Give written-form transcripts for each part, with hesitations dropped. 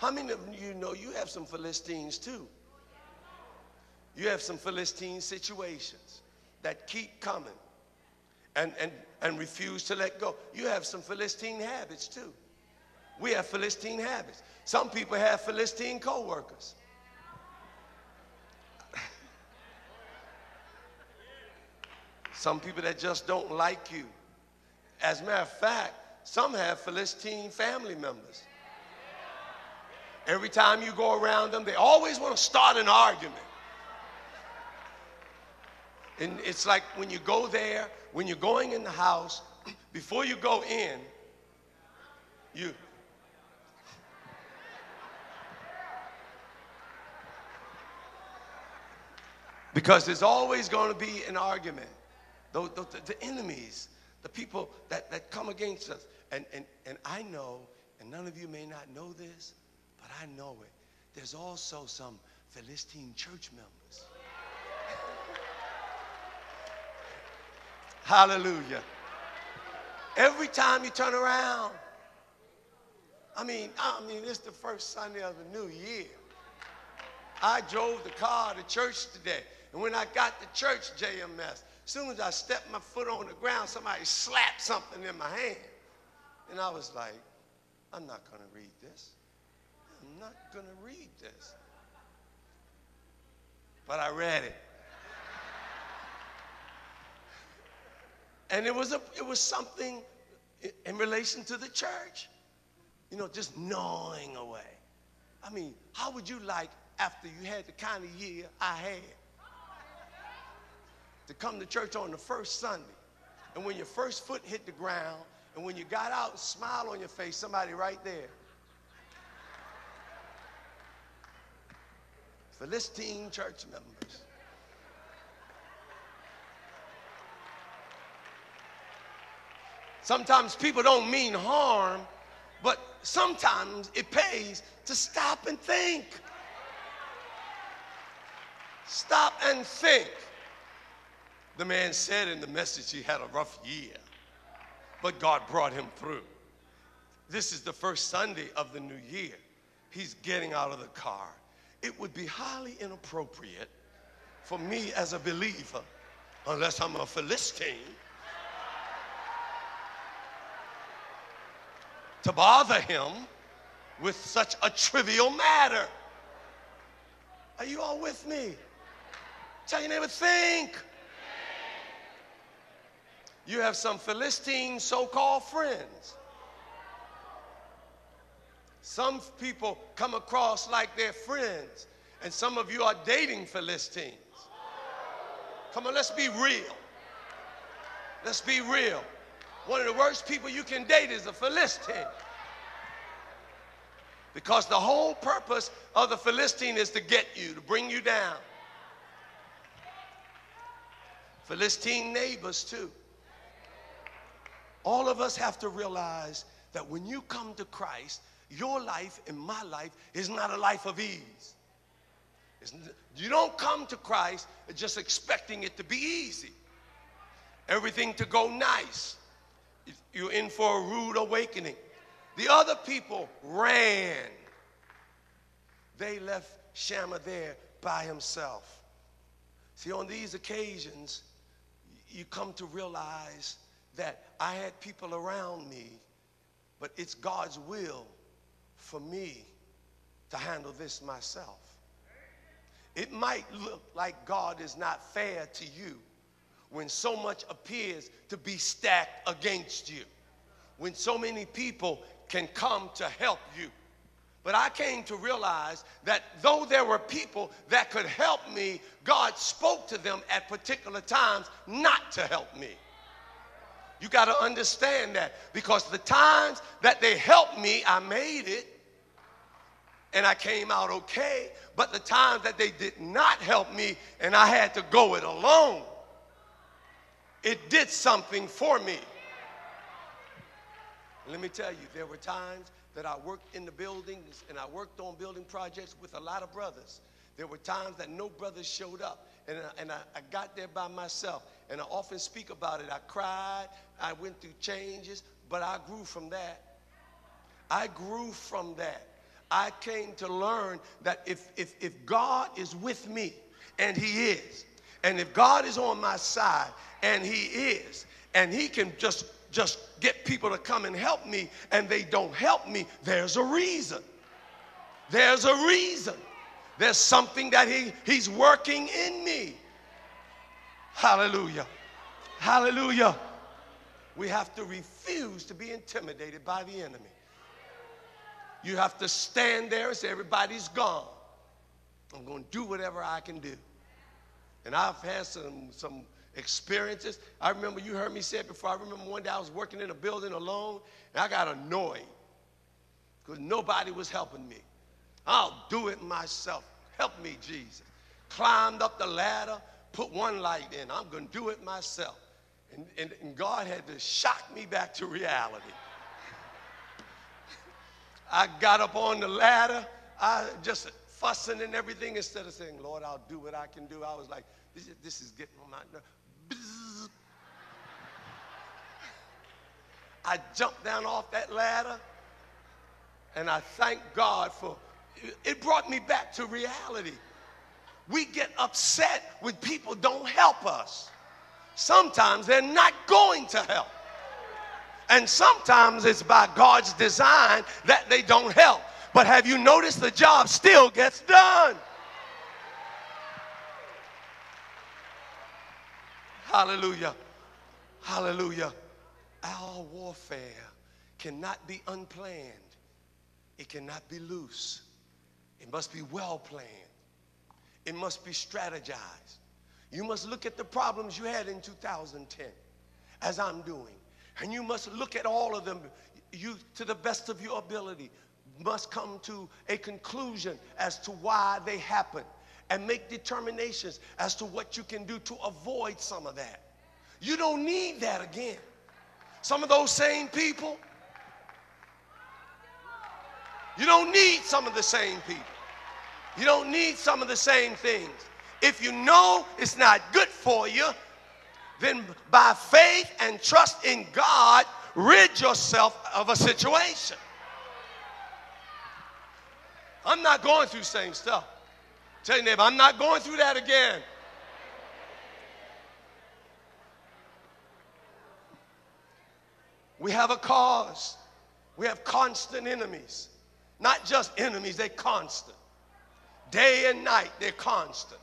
How many of you know you have some Philistines too? You have some Philistine situations that keep coming and refuse to let go. You have some Philistine habits too. We have Philistine habits. Some people have Philistine co-workers. Some people that just don't like you. As a matter of fact, some have Philistine family members. Every time you go around them, they always want to start an argument. And it's like when you go there, when you're going in the house, before you go in, because there's always going to be an argument. The enemies, the people that come against us. And I know, and none of you may not know this, but I know it. There's also some Philistine church members. Hallelujah. Every time you turn around, I mean, it's the first Sunday of the new year. I drove the car to church today, and when I got to church, JMS, as soon as I stepped my foot on the ground, somebody slapped something in my hand. And I was like, I'm not going to read this. I'm not going to read this. But I read it. And it was something in relation to the church, you know, just gnawing away. I mean, how would you like, after you had the kind of year I had, to come to church on the first Sunday, and when your first foot hit the ground, and when you got out, smile on your face, somebody right there. Philistine church members. Sometimes people don't mean harm, but sometimes it pays to stop and think. Stop and think. The man said in the message he had a rough year, but God brought him through. This is the first Sunday of the new year. He's getting out of the car. It would be highly inappropriate for me as a believer, unless I'm a Philistine, to bother him with such a trivial matter. Are you all with me? Tell your neighbor, think. You have some Philistine so-called friends. Some people come across like they're friends, and some of you are dating Philistines. Come on, let's be real. Let's be real. One of the worst people you can date is a Philistine. Because the whole purpose of the Philistine is to get you, to bring you down. Philistine neighbors too. All of us have to realize that when you come to Christ, your life and my life is not a life of ease. You don't come to Christ just expecting it to be easy. Everything to go nice. You're in for a rude awakening. The other people ran. They left Shammah there by himself. See, on these occasions, you come to realize that I had people around me, but it's God's will for me to handle this myself. It might look like God is not fair to you when so much appears to be stacked against you, when so many people can come to help you. But I came to realize that though there were people that could help me, God spoke to them at particular times not to help me. You got to understand that, because the times that they helped me, I made it and I came out okay. But the times that they did not help me and I had to go it alone, it did something for me. Let me tell you, there were times that I worked in the buildings and I worked on building projects with a lot of brothers. There were times that no brothers showed up, and I got there by myself, and I often speak about it. I cried, I went through changes, but I grew from that. I grew from that. I came to learn that if God is with me, and he is, and if God is on my side, and he is, and he can just get people to come and help me, and they don't help me, there's a reason. There's a reason. There's something that he's working in me. Hallelujah. Hallelujah. We have to refuse to be intimidated by the enemy. You have to stand there and say, everybody's gone. I'm going to do whatever I can do. And I've had some experiences. I remember, you heard me say it before. I remember one day I was working in a building alone, and I got annoyed because nobody was helping me. I'll do it myself. Help me, Jesus. Climbed up the ladder, put one light in. I'm going to do it myself. And God had to shock me back to reality. I got up on the ladder, I just fussing and everything, instead of saying, Lord, I'll do what I can do. I was like, this is getting on my nerves. I jumped down off that ladder, and I thank God for it. Brought me back to reality. We get upset when people don't help us. Sometimes they're not going to help. And sometimes it's by God's design that they don't help. But have you noticed the job still gets done? Hallelujah. Hallelujah. Our warfare cannot be unplanned. It cannot be loose. It must be well planned. It must be strategized. You must look at the problems you had in 2010, as I'm doing. And you must look at all of them. You, to the best of your ability, must come to a conclusion as to why they happened and make determinations as to what you can do to avoid some of that. You don't need that again. Some of those same people, you don't need some of the same people. You don't need some of the same things. If you know it's not good for you, then by faith and trust in God, rid yourself of a situation. I'm not going through the same stuff. Tell your neighbor, I'm not going through that again. We have a cause. We have constant enemies. Not just enemies, they're constant. Day and night, they're constant.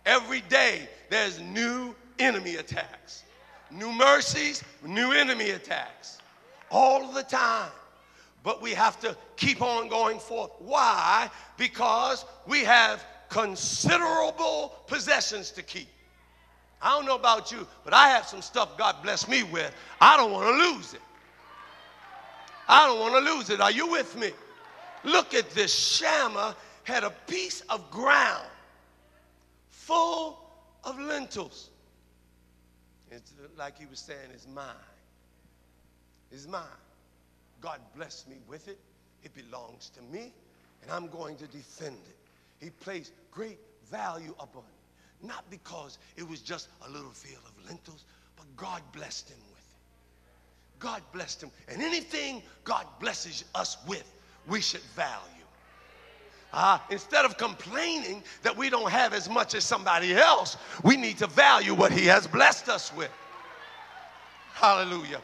Every day, there's new enemy attacks. New mercies, new enemy attacks. All the time. But we have to keep on going forth. Why? Because we have considerable possessions to keep. I don't know about you, but I have some stuff God blessed me with. I don't want to lose it. I don't want to lose it. Are you with me? Look at this. Shammah had a piece of ground full of lentils. It's like he was saying, it's mine. It's mine. God blessed me with it. It belongs to me, and I'm going to defend it. He placed great value upon it. Not because it was just a little field of lentils, but God blessed him with it. God blessed him. And anything God blesses us with, we should value. Instead of complaining that we don't have as much as somebody else, we need to value what he has blessed us with. Hallelujah.